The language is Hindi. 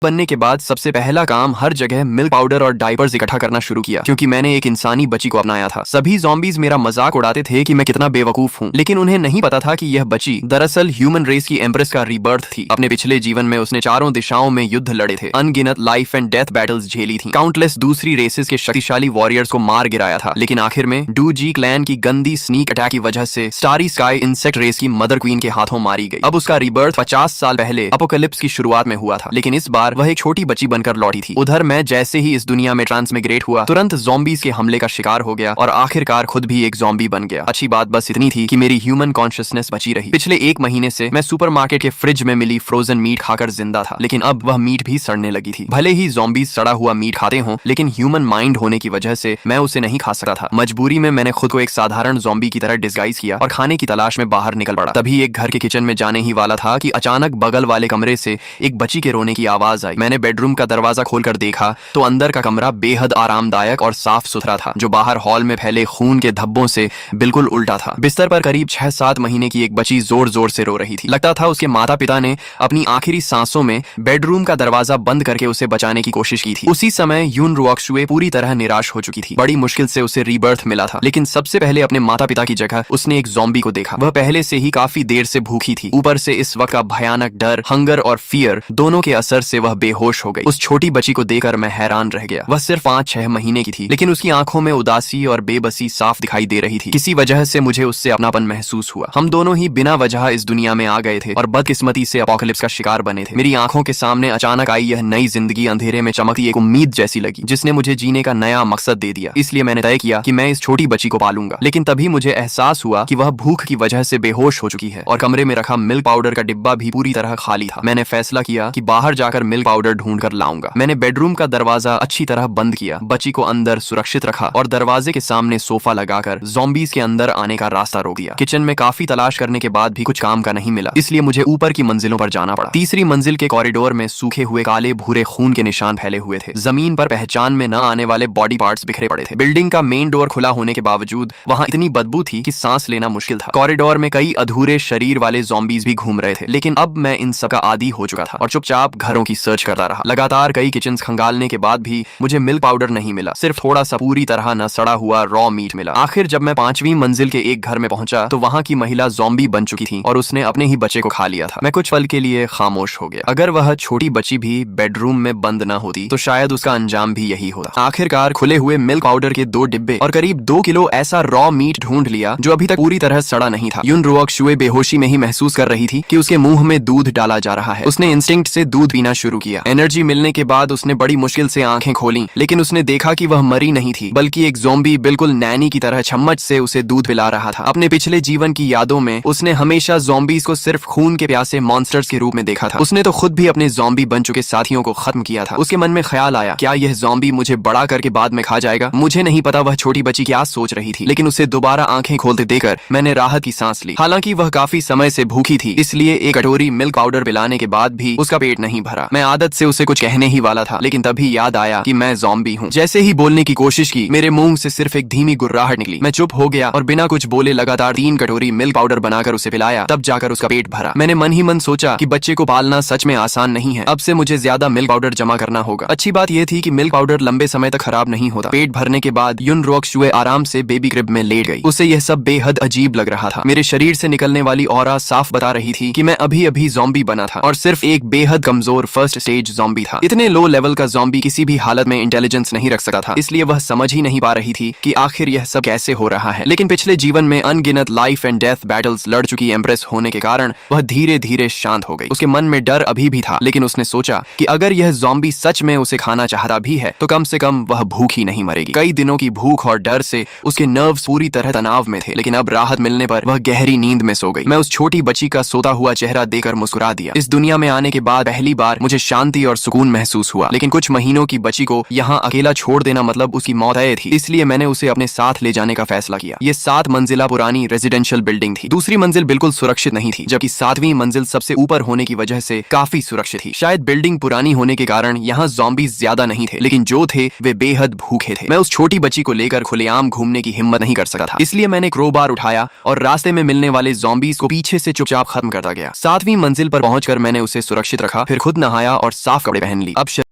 बनने के बाद सबसे पहला काम हर जगह मिल्क पाउडर और डायपर्स इकट्ठा करना शुरू किया, क्योंकि मैंने एक इंसानी बच्ची को अपनाया था। सभी ज़ॉम्बीज मेरा मजाक उड़ाते थे कि मैं कितना बेवकूफ हूँ, लेकिन उन्हें नहीं पता था कि यह बच्ची दरअसल ह्यूमन रेस की एम्प्रेस का रीबर्थ थी। अपने पिछले जीवन में उसने चारों दिशाओं में युद्ध लड़े थे, अनगिनत लाइफ एंड डेथ बैटल्स झेली थी, काउंटलेस दूसरी रेसेस के शक्तिशाली वॉरियर्स को मार गिराया था। लेकिन आखिर में डू जी क्लैन की गंदी स्नीक अटैक की वजह से स्टारी स्काई इंसेक्ट रेस की मदर क्वीन के हाथों मारी गई। अब उसका रीबर्थ 50 साल पहले अपोकलिप्स की शुरुआत में हुआ था, लेकिन इस बार वह एक छोटी बच्ची बनकर लौटी थी। उधर मैं जैसे ही इस दुनिया में ट्रांसमिग्रेट हुआ, तुरंत ज़ॉम्बीज के हमले का शिकार हो गया और आखिरकार खुद भी एक ज़ॉम्बी बन गया। अच्छी बात बस इतनी थी कि मेरी ह्यूमन कॉन्शियसनेस बची रही। पिछले 1 महीने से मैं सुपरमार्केट के फ्रिज में मिली फ्रोजन मीट खाकर जिंदा था, लेकिन अब वह मीट भी सड़ने लगी थी। भले ही ज़ॉम्बीज सड़ा हुआ मीट खाते हों, लेकिन ह्यूमन माइंड होने की वजह से मैं उसे नहीं खा सकता था। मजबूरी में मैंने खुद को एक साधारण ज़ॉम्बी की तरह डिस्गाइज किया और खाने की तलाश में बाहर निकल पड़ा। तभी एक घर के किचन में जाने ही वाला था कि अचानक बगल वाले कमरे से एक बच्ची के रोने की आवाज आई। मैंने बेडरूम का दरवाजा खोलकर देखा तो अंदर का कमरा बेहद आरामदायक और साफ सुथरा था, जो बाहर हॉल में फैले खून के धब्बों से बिल्कुल उल्टा था। बिस्तर पर करीब 6-7 महीने की एक बच्ची जोर जोर से रो रही थी। लगता था उसके माता पिता ने अपनी आखिरी सांसों में बेडरूम का दरवाजा बंद करके उसे बचाने की कोशिश की थी। उसी समय यून रुओक्शुए पूरी तरह निराश हो चुकी थी। बड़ी मुश्किल से उसे रीबर्थ मिला था, लेकिन सबसे पहले अपने माता पिता की जगह उसने एक ज़ॉम्बी को देखा। वह पहले से ही काफी देर से भूखी थी, ऊपर से इस वक्त का भयानक डर, हंगर और फियर दोनों के असर से वह बेहोश हो गई। उस छोटी बच्ची को देखकर मैं हैरान रह गया। वह सिर्फ 5-6 महीने की थी, लेकिन उसकी आंखों में उदासी और बेबसी साफ दिखाई दे रही थी। किसी वजह से मुझे उससे अपनापन महसूस हुआ। हम दोनों ही बिना वजह इस दुनिया में आ गए थे और बदकिस्मती से अपोकलिप्स का शिकार बने थे। मेरी आंखों के सामने अचानक आई यह नई जिंदगी अंधेरे में चमकती एक उम्मीद जैसी लगी, जिसने मुझे जीने का नया मकसद दे दिया। इसलिए मैंने तय किया कि मैं इस छोटी बच्ची को पालूंगा। लेकिन तभी मुझे एहसास हुआ कि वह भूख की वजह से बेहोश हो चुकी है और कमरे में रखा मिल्क पाउडर का डिब्बा भी पूरी तरह खाली था। मैंने फैसला किया कि बाहर जाकर मिल्क पाउडर ढूंढ कर लाऊंगा। मैंने बेडरूम का दरवाजा अच्छी तरह बंद किया, बच्ची को अंदर सुरक्षित रखा और दरवाजे के सामने सोफा लगाकर ज़ॉम्बीज के अंदर आने का रास्ता रोक दिया। किचन में काफी तलाश करने के बाद भी कुछ काम का नहीं मिला, इसलिए मुझे ऊपर की मंजिलों पर जाना पड़ा। तीसरी मंजिल के कॉरिडोर में सूखे हुए काले भूरे खून के निशान फैले हुए थे। जमीन पर पहचान में न आने वाले बॉडी पार्ट्स बिखरे पड़े थे। बिल्डिंग का मेन डोर खुला होने के बावजूद वहां इतनी बदबू थी कि सांस लेना मुश्किल था। कॉरिडोर में कई अधूरे शरीर वाले ज़ॉम्बीज भी घूम रहे थे, लेकिन अब मैं इन सब का आदी हो चुका था और चुपचाप घरों की सर्च करता रहा। लगातार कई किचन खंगालने के बाद भी मुझे मिल्क पाउडर नहीं मिला, सिर्फ थोड़ा सा पूरी तरह न सड़ा हुआ रॉ मीट मिला। आखिर जब मैं 5वीं मंजिल के एक घर में पहुंचा तो वहां की महिला ज़ॉम्बी बन चुकी थी और उसने अपने ही बच्चे को खा लिया था। मैं कुछ पल के लिए खामोश हो गया। अगर वह छोटी बच्ची भी बेडरूम में बंद न होती तो शायद उसका अंजाम भी यही होता। आखिरकार खुले हुए मिल्क पाउडर के 2 डिब्बे और करीब 2 किलो ऐसा रॉ मीट ढूंढ लिया जो अभी तक पूरी तरह सड़ा नहीं था। यून रुओक्शुए बेहोशी में ही महसूस कर रही थी कि उसके मुंह में दूध डाला जा रहा है। उसने इंस्टिंक्ट से दूध पीना शुरू किया। एनर्जी मिलने के बाद उसने बड़ी मुश्किल से आंखें खोली, लेकिन उसने देखा कि वह मरी नहीं थी, बल्कि एक ज़ॉम्बी बिल्कुल नैनी की तरह चम्मच से उसे दूध पिला रहा था। अपने पिछले जीवन की यादों में उसने हमेशा ज़ॉम्बीज को सिर्फ खून के प्यासे मॉन्स्टर्स के रूप में देखा था। उसने तो खुद भी अपने ज़ॉम्बी बन चुके साथियों को खत्म किया था। उसके मन में ख्याल आया, क्या यह ज़ॉम्बी मुझे बड़ा करके बाद में खा जाएगा? मुझे नहीं पता वह छोटी बच्ची क्या सोच रही थी, लेकिन उसे दोबारा आंखें खोलते देखकर मैंने राहत की सांस ली। हालांकि वह काफी समय से भूखी थी, इसलिए एक कटोरी मिल्क पाउडर पिलाने के बाद भी उसका पेट नहीं भरा। मैं आदत से उसे कुछ कहने ही वाला था, लेकिन तभी याद आया कि मैं ज़ॉम्बी हूँ। जैसे ही बोलने की कोशिश की, मेरे मुंह से सिर्फ एक धीमी गुर्राहट निकली। मैं चुप हो गया और बिना कुछ बोले लगातार 3 कटोरी मिल्क पाउडर बनाकर उसे पिलाया, तब जाकर उसका पेट भरा। मैंने मन ही मन सोचा कि बच्चे को पालना सच में आसान नहीं है। अब से मुझे ज्यादा मिल्क पाउडर जमा करना होगा। अच्छी बात यह थी कि मिल्क पाउडर लंबे समय तक खराब नहीं होता। पेट भरने के बाद यून रुओक्शुए आराम से बेबी क्रिब में लेट गई। उसे यह सब बेहद अजीब लग रहा था। मेरे शरीर से निकलने वाली ऑरा साफ बता रही थी कि मैं अभी अभी ज़ॉम्बी बना था और सिर्फ एक बेहद कमजोर फर्स्ट स्टेज ज़ॉम्बी था। इतने लो लेवल का ज़ॉम्बी किसी भी हालत में इंटेलिजेंस नहीं रख सकता था, इसलिए वह समझ ही नहीं पा रही थी कि आखिर यह सब कैसे हो रहा है। लेकिन पिछले जीवन में अनगिनत लाइफ एंड डेथ बैटल्स लड़ चुकी एम्प्रेस होने के कारण वह धीरे धीरे शांत हो गई। उसके मन में डर अभी भी था, लेकिन उसने सोचा कि अगर यह ज़ॉम्बी सच में उसे खाना चाहता भी है तो कम से कम वह भूखी नहीं मरेगी। कई दिनों की भूख और डर से उसके नर्व्स पूरी तरह तनाव में थे, लेकिन अब राहत मिलने पर वह गहरी नींद में सो गई। मैं उस छोटी बच्ची का सोता हुआ चेहरा देखकर मुस्कुरा दिया। इस दुनिया में आने के बाद पहली बार मुझे शांति और सुकून महसूस हुआ, लेकिन कुछ महीनों की बच्ची को यहाँ अकेला छोड़ देना मतलब उसकी मौत तय थी, इसलिए मैंने उसे अपने साथ ले जाने का फैसला किया। ये 7 मंजिला पुरानी रेजिडेंशियल बिल्डिंग थी। दूसरी मंजिल बिल्कुल सुरक्षित नहीं थी, जबकि 7वीं मंजिल सबसे ऊपर होने की वजह से काफी सुरक्षित थी। शायद बिल्डिंग पुरानी होने के कारण यहाँ ज़ॉम्बीज ज्यादा नहीं थे, लेकिन जो थे वे बेहद भूखे थे। मैं उस छोटी बच्ची को लेकर खुलेआम घूमने की हिम्मत नहीं कर सकता था, इसलिए मैंने क्रोबार उठाया और रास्ते में मिलने वाले ज़ॉम्बीज को पीछे से चुपचाप खत्म करता गया। 7वीं मंजिल पर पहुंचकर मैंने उसे सुरक्षित रखा, फिर खुद नहाया और साफ कपड़े पहन ली। अब